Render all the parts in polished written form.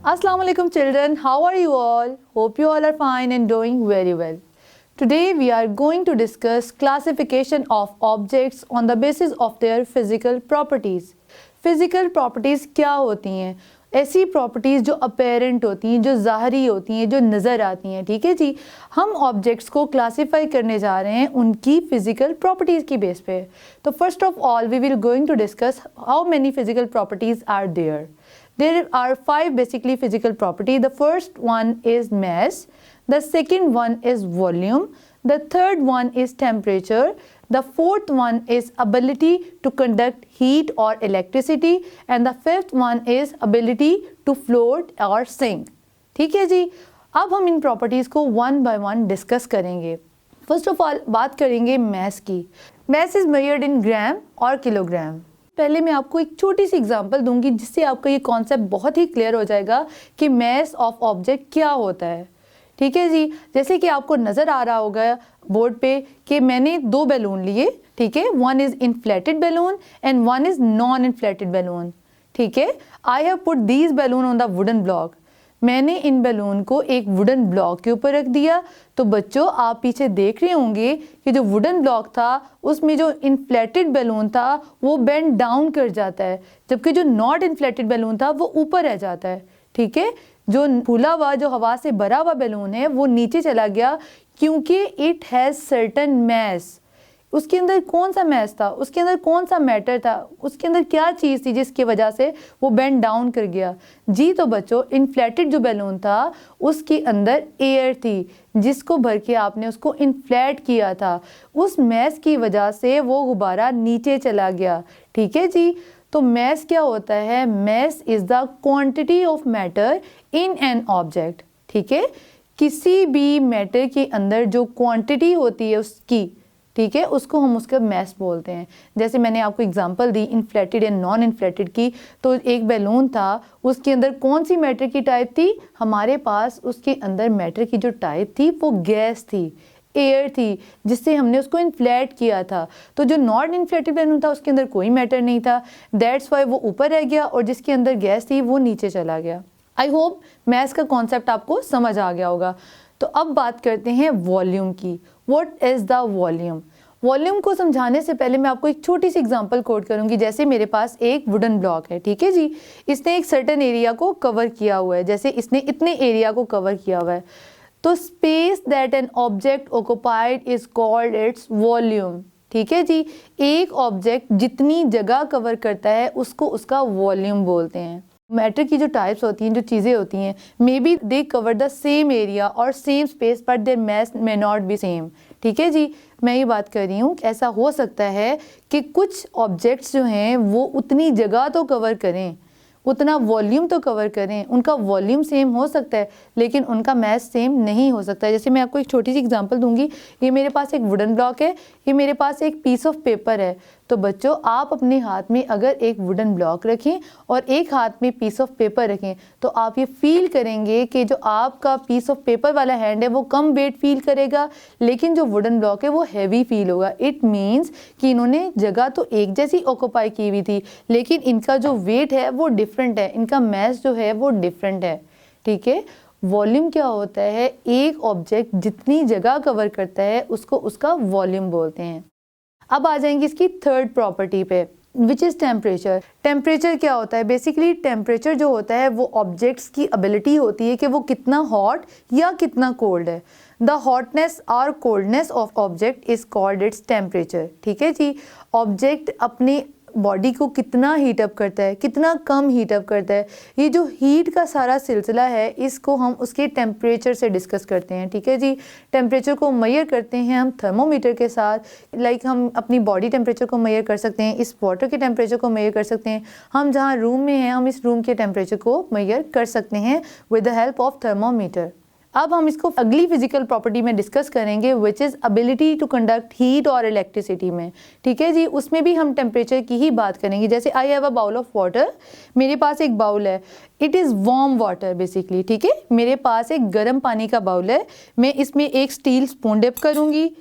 Assalamu alaikum children, how are you all? Hope you all are fine and doing very well. Today we are going to discuss classification of objects on the basis of their physical properties. Physical properties क्या होती हैं? ऐसी properties जो apparent होती हैं, जो ज़ाहरी होती हैं, जो नज़र आती हैं। ठीक है जी, हम ऑब्जेक्ट्स को क्लासीफाई करने जा रहे हैं उनकी फ़िज़िकल प्रॉपर्टीज़ की बेस पे। तो first of all we will going to discuss how many physical properties are there. There are 5 basically physical properties. The first one is mass, the second one is volume, the third one is temperature, the fourth one is ability to conduct heat or electricity, and the fifth one is ability to float or sink. ठीक है जी, अब हम इन properties को one by one discuss करेंगे. First of all बात करेंगे mess की. Mess is measured in ग्राम और किलोग्राम. पहले मैं आपको एक छोटी सी एग्जांपल दूंगी जिससे आपका ये कॉन्सेप्ट बहुत ही क्लियर हो जाएगा कि मैस ऑफ ऑब्जेक्ट क्या होता है. ठीक है जी, जैसे कि आपको नज़र आ रहा होगा बोर्ड पे कि मैंने 2 बैलून लिए. ठीक है, one is inflated balloon and one is non inflated balloon. ठीक है, I have put these balloon on the wooden block. मैंने इन बैलून को एक वुडन ब्लॉक के ऊपर रख दिया. तो बच्चों आप पीछे देख रहे होंगे कि जो वुडन ब्लॉक था उसमें जो इन्फ्लेटेड बैलून था वो बेंड डाउन कर जाता है, जबकि जो नॉट इन्फ्लेटेड बैलून था वो ऊपर रह जाता है. ठीक है, जो फूला हुआ जो हवा से भरा हुआ बैलून है वो नीचे चला गया क्योंकि इट हैज़ सर्टन मैस. उसके अंदर कौन सा मैस था, उसके अंदर कौन सा मैटर था, उसके अंदर क्या चीज़ थी जिसकी वजह से वो बेंड डाउन कर गया जी. तो बच्चों इन्फ्लेटेड जो बैलून था उसके अंदर एयर थी जिसको भर के आपने उसको इन्फ्लेट किया था. उस मैस की वजह से वो गुब्बारा नीचे चला गया. ठीक है जी, तो मैस क्या होता है? Mass is the quantity of matter in an object. ठीक है, किसी भी मैटर के अंदर जो क्वांटिटी होती है उसकी, ठीक है, उसको हम उसका मैस बोलते हैं. जैसे मैंने आपको example the inflated and non inflated की. तो एक बैलून था, उसके अंदर कौन सी मैटर की टाइप थी? हमारे पास उसके अंदर मैटर की जो टाइप थी वो गैस थी, एयर थी, जिससे हमने उसको इन्फ्लेट किया था. तो जो नॉन इन्फ्लेटेड बैलून था उसके अंदर कोई मैटर नहीं था, दैट्स वाई वो ऊपर रह गया, और जिसके अंदर गैस थी वो नीचे चला गया. आई होप मैथ्स का कॉन्सेप्ट आपको समझ आ गया होगा. तो अब बात करते हैं वॉल्यूम की. What is the volume? Volume को समझाने से पहले मैं आपको एक छोटी सी एग्जांपल कोट करूंगी. जैसे मेरे पास एक वुडन ब्लॉक है. ठीक है जी, इसने एक सर्टेन एरिया को कवर किया हुआ है. जैसे इसने इतने एरिया को कवर किया हुआ है, तो space that an object occupied is called its volume. ठीक है जी, एक ऑब्जेक्ट जितनी जगह कवर करता है उसको उसका वॉल्यूम बोलते हैं. मैटर की जो टाइप्स होती हैं, जो चीज़ें होती हैं, may be they cover the same area और same space but their mass may not be same. ठीक है जी, मैं ये बात कर रही हूँ कि ऐसा हो सकता है कि कुछ ऑब्जेक्ट्स जो हैं वो उतनी जगह तो कवर करें, उतना वॉल्यूम तो कवर करें, उनका वॉल्यूम सेम हो सकता है लेकिन उनका मैस सेम नहीं हो सकता है. जैसे मैं आपको एक छोटी सी एग्जांपल दूंगी. ये मेरे पास एक वुडन ब्लॉक है, ये मेरे पास एक पीस ऑफ पेपर है. तो बच्चों आप अपने हाथ में अगर एक वुडन ब्लॉक रखें और एक हाथ में पीस ऑफ पेपर रखें तो आप ये फील करेंगे कि जो आपका पीस ऑफ पेपर वाला हैंड है वो कम वेट फील करेगा, लेकिन जो वुडन ब्लॉक है वो हैवी फील होगा. इट मीन्स कि इन्होंने जगह तो एक जैसी ऑक्यूपाई की हुई थी लेकिन इनका जो वेट है वो डिफरेंट है, इनका मैस जो है वो डिफरेंट है. ठीक है, वॉल्यूम क्या होता है? एक ऑब्जेक्ट जितनी जगह कवर करता है उसको उसका वॉल्यूम बोलते हैं. अब आ जाएंगे इसकी थर्ड प्रॉपर्टी पे, विच इज़ टेम्परेचर. टेम्परेचर क्या होता है? बेसिकली टेम्परेचर जो होता है वो ऑब्जेक्ट्स की एबिलिटी होती है कि वो कितना हॉट या कितना कोल्ड है. द हॉटनेस और coldness of object is called its temperature. ठीक है जी, ऑब्जेक्ट अपनी बॉडी को कितना हीटअप करता है, कितना कम हीटअप करता है, ये जो हीट का सारा सिलसिला है इसको हम उसके टेम्परेचर से डिस्कस करते हैं. ठीक है जी, टेम्परेचर को मेजर करते हैं हम थर्मोमीटर के साथ. लाइक हम अपनी बॉडी टेम्परेचर को मेजर कर सकते हैं, इस वाटर के टेम्परेचर को मेजर कर सकते हैं, हम जहाँ रूम में हैं हम इस रूम के टेम्परेचर को मेजर कर सकते हैं with the help of thermometer. अब हम इसको अगली फिजिकल प्रॉपर्टी में डिस्कस करेंगे which is ability to conduct heat और इलेक्ट्रिसिटी में. ठीक है जी, उसमें भी हम टेम्परेचर की ही बात करेंगे. जैसे I have a bowl of water, मेरे पास एक बाउल है, it is warm water basically. ठीक है, मेरे पास एक गर्म पानी का बाउल है, मैं इसमें एक स्टील स्पून डिप करूँगी,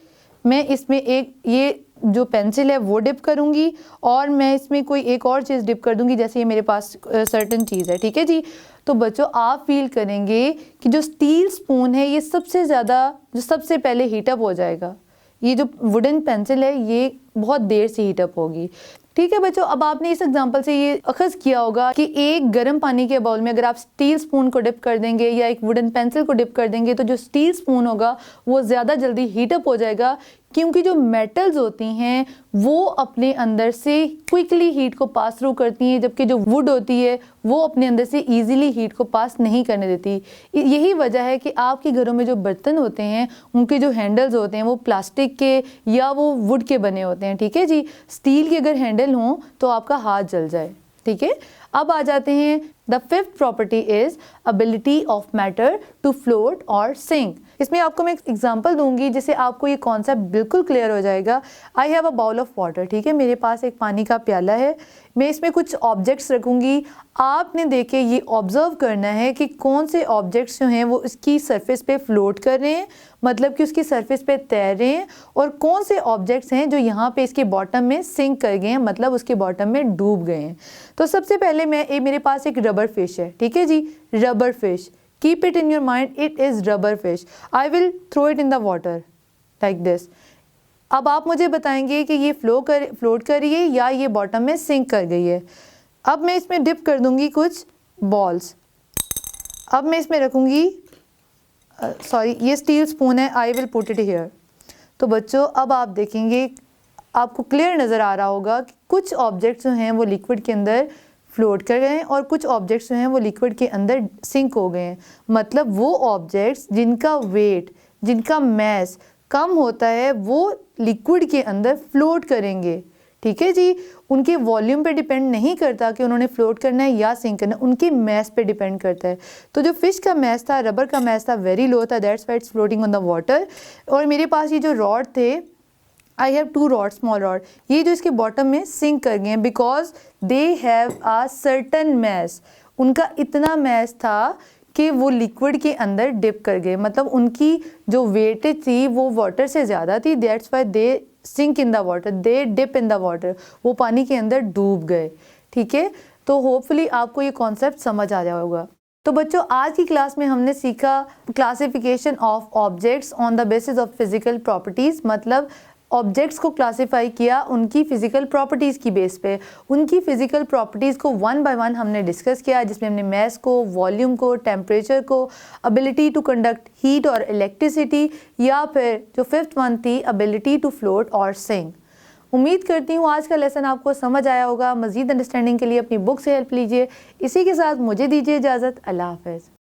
मैं इसमें एक ये जो पेंसिल है वो डिप करूँगी और मैं इसमें कोई एक और चीज़ डिप कर दूँगी, जैसे ये मेरे पास सर्टेन चीज़ है, ठीक है जी। तो बच्चों आप फील करेंगे कि जो स्टील स्पून है ये सबसे ज़्यादा जो सबसे पहले हीटअप हो जाएगा। ये जो वुडन पेंसिल है ये बहुत देर से हीटअप होगी, ठीक है बच्चों। अब आपने इस एग्जांपल से ये अखज़ किया होगा कि एक गर्म पानी के बाउल में अगर आप स्टील स्पून को डिप कर देंगे या एक वुडन पेंसिल को डिप कर देंगे तो जो स्टील स्पून होगा वो ज़्यादा जल्दी हीटअप हो जाएगा, क्योंकि जो मेटल्स होती हैं वो अपने अंदर से क्विकली हीट को पास थ्रू करती हैं, जबकि जो वुड होती है वो अपने अंदर से ईजिली हीट को पास नहीं करने देती। यही वजह है कि आपके घरों में जो बर्तन होते हैं उनके जो हैंडल्स होते हैं वो प्लास्टिक के या वो वुड के बने होते हैं, ठीक है जी। स्टील के अगर हैंडल हों तो आपका हाथ जल जाए, ठीक है। अब आ जाते हैं the fifth property is ability of matter to float और सिंक। इसमें आपको मैं एक एग्जांपल दूंगी जिससे आपको ये कॉन्सेप्ट बिल्कुल क्लियर हो जाएगा। I have a bowl of water, ठीक है, मेरे पास एक पानी का प्याला है, मैं इसमें कुछ ऑब्जेक्ट्स रखूंगी। आपने देखे ये ऑब्जर्व करना है कि कौन से ऑब्जेक्ट्स जो हैं वो इसकी सरफेस पे फ्लोट कर रहे हैं, मतलब कि उसकी सरफेस पे तैर रहे हैं, और कौन से ऑब्जेक्ट्स हैं जो यहाँ पे इसके बॉटम में सिंक कर गए हैं, मतलब उसके बॉटम में डूब गए हैं। तो सबसे पहले मेरे पास एक रबर फिश है, ठीक है जी, rubber fish. Keep it in your mind, it is rubber fish. I will throw it in the water like this. अब आप मुझे बताएंगे कि ये फ्लोट कर रही है या ये बॉटम में सिंक कर गई है। अब मैं इसमें डिप कर दूंगी कुछ बॉल्स। अब मैं इसमें रखूंगी ये स्टील स्पून है, I will put it here. तो बच्चों अब आप देखेंगे, आपको क्लियर नज़र आ रहा होगा कि कुछ ऑब्जेक्ट्स जो हैं वो लिक्विड के अंदर फ्लोट कर गए हैं और कुछ ऑब्जेक्ट्स जो हैं वो लिक्विड के अंदर सिंक हो गए हैं। मतलब वो ऑब्जेक्ट्स जिनका वेट, जिनका मैस कम होता है वो लिक्विड के अंदर फ्लोट करेंगे, ठीक है जी। उनके वॉल्यूम पे डिपेंड नहीं करता कि उन्होंने फ्लोट करना है या सिंक करना है, उनके मैस पे डिपेंड करता है। तो जो फिश का मैस था, रबर का मैस था, वेरी लो था, that's why it's floating on the water. और मेरे पास ये जो रॉड थे, I have 2 rod, small rod, ये जो इसके बॉटम में सिंक कर गए हैं because they have a certain mass. उनका इतना मैस था कि वो लिक्विड के अंदर डिप कर गए, मतलब उनकी जो वेटेज थी वो वाटर से ज़्यादा थी, that's why they sink in the water, they dip in the water, वो पानी के अंदर डूब गए, ठीक है। तो होपफुली आपको ये कॉन्सेप्ट समझ आ जाएगा होगा। तो बच्चों आज की क्लास में हमने सीखा classification of objects on the basis of physical properties, मतलब ऑब्जेक्ट्स को क्लासिफाई किया उनकी फ़िज़िकल प्रॉपर्टीज़ की बेस पे। उनकी फ़िज़िकल प्रॉपर्टीज़ को 1 बाय 1 हमने डिस्कस किया, जिसमें हमने मैस को, वॉल्यूम को, टेम्परेचर को, एबिलिटी टू कंडक्ट हीट और इलेक्ट्रिसिटी, या फिर जो 5th वन थी एबिलिटी टू फ्लोट और सिंक। उम्मीद करती हूँ आज का लेसन आपको समझ आया होगा। मज़ीद अंडरस्टैंडिंग के लिए अपनी बुक से हेल्प लीजिए। इसी के साथ मुझे दीजिए इजाज़त। अल्लाह हाफ़िज़।